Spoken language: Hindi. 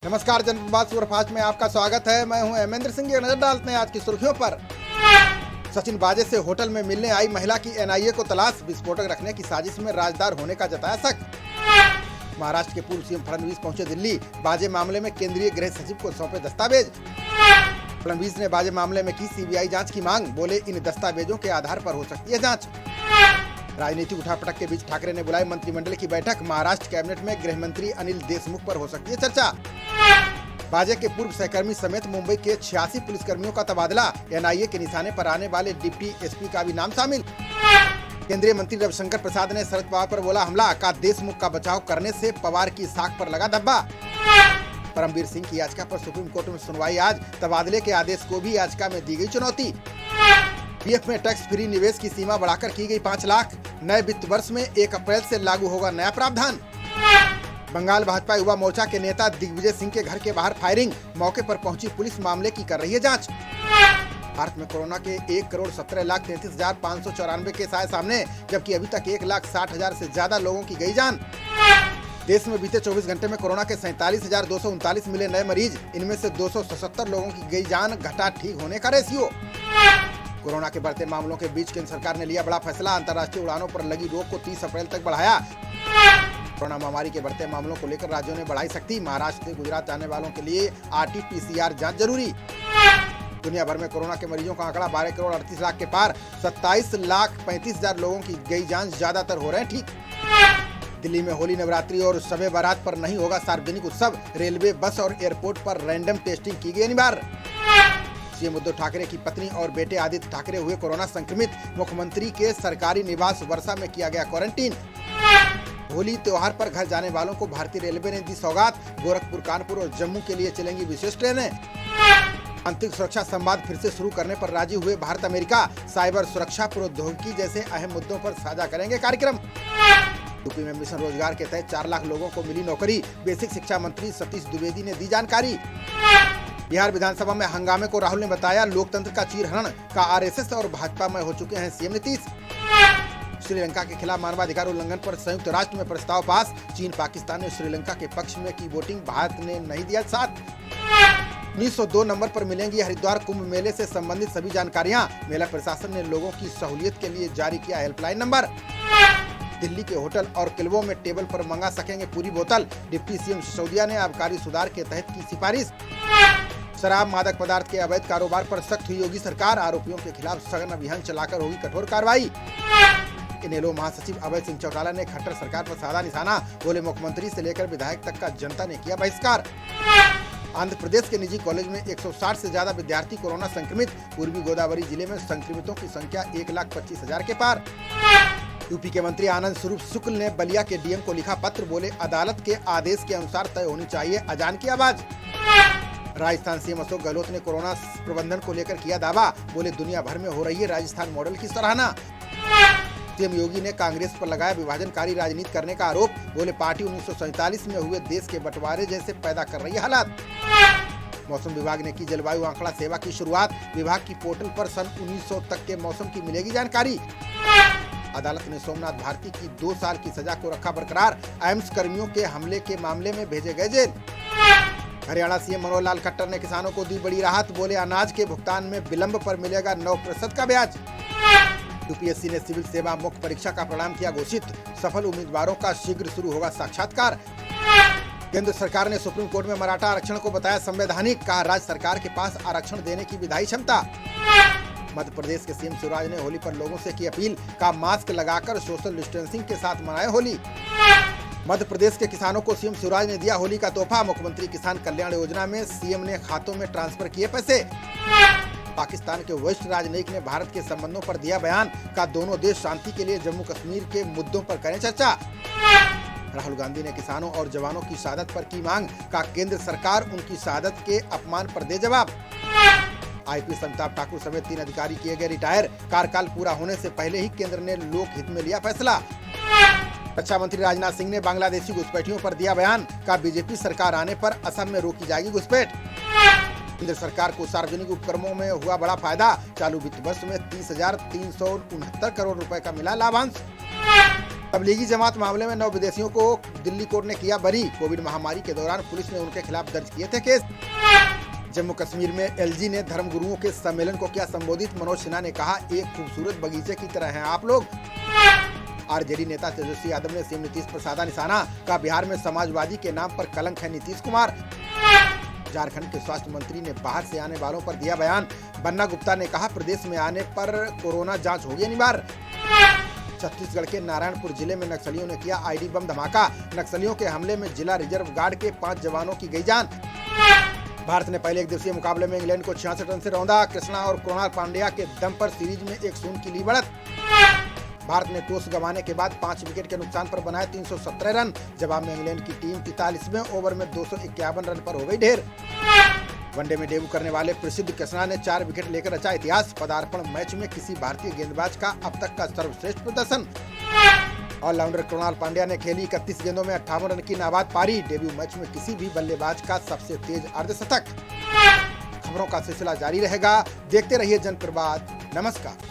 नमस्कार, जनप्रवाद सुपरफास्ट में आपका स्वागत है। मैं हूं हेमेंद्र सिंह। नजर डालते हैं आज की सुर्खियों पर। सचिन बाजे से होटल में मिलने आई महिला की एनआईए को तलाश। विस्फोटक रखने की साजिश में राजदार होने का जताया शक। महाराष्ट्र के पूर्व सीएम फडणवीस पहुंचे दिल्ली। बाजे मामले में केंद्रीय गृह सचिव को सौंपे दस्तावेज। फडणवीस ने बाजे मामले में की सीबीआई जांच की मांग। बोले इन दस्तावेजों के आधार पर हो सकती है जांच। राजनीतिक उठापटक के बीच ठाकरे ने बुलाई मंत्रिमंडल की बैठक। महाराष्ट्र कैबिनेट में गृह मंत्री अनिल देशमुख पर हो सकती है चर्चा। बाजे के पूर्व सहकर्मी समेत मुंबई के 86 पुलिसकर्मियों का तबादला। एनआईए के निशाने पर आने वाले डिप्टी एसपी का भी नाम शामिल। केंद्रीय मंत्री रविशंकर प्रसाद ने शरद पवार पर बोला हमला। का देशमुख का बचाव करने से पवार की साख पर लगा धब्बा। परमवीर सिंह की याचिका पर सुप्रीम कोर्ट में सुनवाई आज। तबादले के आदेश को भी याचिका में दी गई चुनौती। पीएफ में टैक्स फ्री निवेश की सीमा बढ़ाकर की गई 5 लाख। नए वित्त वर्ष में 1 अप्रैल से लागू होगा नया प्रावधान। बंगाल भाजपा युवा मोर्चा के नेता दिग्विजय सिंह के घर के बाहर फायरिंग। मौके पर पहुंची पुलिस मामले की कर रही है जांच। भारत में कोरोना के 1,17,33,594 केस आए सामने, जबकि अभी तक 1,60,000 से ज्यादा लोगों की गई जान। देश में बीते 24 घंटे में कोरोना के 47,239 मिले नए मरीज। इनमें से 277 लोगों की गई जान। घटा ठीक होने का रेशियो। कोरोना के बढ़ते मामलों के बीच केंद्र सरकार ने लिया बड़ा फैसला। अंतर्राष्ट्रीय उड़ानों पर लगी रोक को 30 अप्रैल तक बढ़ाया। कोरोना महामारी के बढ़ते मामलों को लेकर राज्यों ने बढ़ाई सख्ती। महाराष्ट्र से गुजरात जाने वालों के लिए RT-PCR जांच जरूरी। दुनिया भर में कोरोना के मरीजों का आंकड़ा 12 करोड़ 38 लाख के पार। 27,35,000 लोगों की गई जान। ज्यादातर हो रहे हैं ठीक। दिल्ली में होली, नवरात्रि और शबे बारात पर नहीं होगा सार्वजनिक उत्सव। रेलवे, बस और एयरपोर्ट पर रैंडम टेस्टिंग की गई अनिवार्य। सीएम उद्धव ठाकरे की पत्नी और बेटे आदित्य ठाकरे हुए कोरोना संक्रमित। मुख्यमंत्री के सरकारी निवास वर्षा में किया गया क्वारंटीन। होली त्योहार पर घर जाने वालों को भारतीय रेलवे ने दी सौगात। गोरखपुर, कानपुर और जम्मू के लिए चलेंगी विशेष ट्रेनें। आंतरिक सुरक्षा संवाद फिर से शुरू करने पर राजी हुए भारत अमेरिका। साइबर सुरक्षा, प्रौद्योगिकी जैसे अहम मुद्दों पर साझा करेंगे कार्यक्रम। यूपी में मिशन रोजगार के तहत 4 लाख लोगों को मिली नौकरी। बेसिक शिक्षा मंत्री सतीश द्विवेदी ने दी जानकारी। बिहार विधानसभा में हंगामे को राहुल ने बताया लोकतंत्र का चीरहरण। का आरएसएस और भाजपा में हो चुके हैं सीएम नीतीश। श्रीलंका के खिलाफ मानवाधिकार उल्लंघन पर संयुक्त राष्ट्र में प्रस्ताव पास। चीन, पाकिस्तान ने श्रीलंका के पक्ष में की वोटिंग। भारत ने नहीं दिया साथ। 1902 नंबर पर मिलेंगी हरिद्वार कुंभ मेले से संबंधित सभी जानकारियां। मेला प्रशासन ने लोगों की सहूलियत के लिए जारी किया हेल्पलाइन नंबर। दिल्ली के होटल और क्लबों में टेबल पर मंगा सकेंगे पूरी बोतल। डिप्टी सीएम सिसोदिया ने आबकारी सुधार के तहत की सिफारिश। शराब, मादक पदार्थ के अवैध कारोबार पर सख्त हुई योगी सरकार। आरोपियों के खिलाफ सघन अभियान चलाकर होगी कठोर कार्रवाई। इनेलो महासचिव अभय सिंह चौटाला ने खट्टर सरकार पर साधा निशाना। बोले मुख्यमंत्री से लेकर विधायक तक का जनता ने किया बहिष्कार। आंध्र प्रदेश के निजी कॉलेज में 160 से ज्यादा विद्यार्थी कोरोना संक्रमित। पूर्वी गोदावरी जिले में संक्रमितों की संख्या 1,25,000 के पार। यूपी के मंत्री आनंद स्वरूप शुक्ल ने बलिया के डीएम को लिखा पत्र। बोले अदालत के आदेश के अनुसार तय होनी चाहिए अजान की आवाज। राजस्थान सीएम अशोक गहलोत ने कोरोना प्रबंधन को लेकर किया दावा। बोले दुनिया भर में हो रही है राजस्थान मॉडल की सराहना। सीएम योगी ने कांग्रेस पर लगाया विभाजनकारी राजनीति करने का आरोप। बोले पार्टी 1947 में हुए देश के बंटवारे जैसे पैदा कर रही है हालात। मौसम विभाग ने की जलवायु आंकड़ा सेवा की शुरुआत। विभाग की पोर्टल पर सन 1900 तक के मौसम की मिलेगी जानकारी। अदालत ने सोमनाथ भारती की 2 साल की सजा को रखा बरकरार। एम्स कर्मियों के हमले के मामले में भेजे गए जेल। हरियाणा सीएम मनोहर लाल खट्टर ने किसानों को दी बड़ी राहत। बोले अनाज के भुगतान में विलंब पर मिलेगा 9% का ब्याज। यूपीएससी ने सिविल सेवा मुख्य परीक्षा का परिणाम किया घोषित। सफल उम्मीदवारों का शीघ्र शुरू होगा साक्षात्कार। केंद्र सरकार ने सुप्रीम कोर्ट में मराठा आरक्षण को बताया संवैधानिक। कहा राज्य सरकार के पास आरक्षण देने की विधायी क्षमता। मध्य प्रदेश के सीएम शिवराज ने होली पर लोगों से की अपील। का मास्क लगाकर सोशल डिस्टेंसिंग के साथ मनाए होली। मध्य प्रदेश के किसानों को सीएम शिवराज ने दिया होली का तोहफा। मुख्यमंत्री किसान कल्याण योजना में सीएम ने खातों में ट्रांसफर किए पैसे। पाकिस्तान के वरिष्ठ राजनयिक ने भारत के संबंधों पर दिया बयान। का दोनों देश शांति के लिए जम्मू कश्मीर के मुद्दों पर करें चर्चा। राहुल गांधी ने किसानों और जवानों की शहादत पर की मांग। का केंद्र सरकार उनकी शहादत के अपमान पर दे जवाब। आईपीएस अमिताभ ठाकुर समेत 3 अधिकारी किए गए रिटायर। कार्यकाल पूरा होने से पहले ही केंद्र ने लोक हित में लिया फैसला। रक्षा मंत्री राजनाथ सिंह ने बांग्लादेशी घुसपैठियों पर दिया बयान। का बीजेपी सरकार आने पर असम में रोकी जाएगी घुसपैठ। केंद्र सरकार को सार्वजनिक उपक्रमों में हुआ बड़ा फायदा। चालू वित्त वर्ष में 30,369 करोड़ रुपए का मिला लाभांश। तबलीगी जमात मामले में 9 विदेशियों को दिल्ली कोर्ट ने किया बरी। कोविड महामारी के दौरान पुलिस ने उनके खिलाफ दर्ज किए थे केस। जम्मू कश्मीर में एलजी ने धर्मगुरुओं के सम्मेलन को किया संबोधित। मनोज सिन्हा ने कहा, एक खूबसूरत बगीचे की तरह हैं आप लोग। आरजेडी नेता तेजस्वी यादव ने सीएम नीतीश पर साधा निशाना, कहा बिहार में समाजवादी के नाम पर कलंक है नीतीश कुमार। झारखंड के स्वास्थ्य मंत्री ने बाहर से आने वालों पर दिया बयान। बन्ना गुप्ता ने कहा, प्रदेश में आने पर कोरोना जांच होगी अनिवार्य। छत्तीसगढ़ के नारायणपुर जिले में नक्सलियों ने किया आईडी बम धमाका। नक्सलियों के हमले में जिला रिजर्व गार्ड के 5 जवानों की गई जान। भारत ने पहले 1 दिवसीय मुकाबले में इंग्लैंड को 66 रन से रौंदा। कृष्णा और कृणाल पांड्या के दम पर सीरीज में 1-0 की ली बढ़त। भारत ने टॉस गंवाने के बाद 5 विकेट के नुकसान पर बनाए 317 रन। जवाब में इंग्लैंड की टीम 43वें ओवर में 251 रन पर हो गई ढेर। वनडे में डेब्यू करने वाले प्रसिद्ध कृष्णा ने 4 विकेट लेकर रचा इतिहास। पदार्पण मैच में किसी भारतीय गेंदबाज का अब तक का सर्वश्रेष्ठ प्रदर्शन। ऑलराउंडर कृणाल पांड्या ने खेली 31 गेंदों में 58 रन की नाबाद पारी। डेब्यू मैच में किसी भी बल्लेबाज का सबसे तेज अर्धशतक। खबरों का सिलसिला जारी रहेगा, देखते रहिए जनप्रवाद। नमस्कार।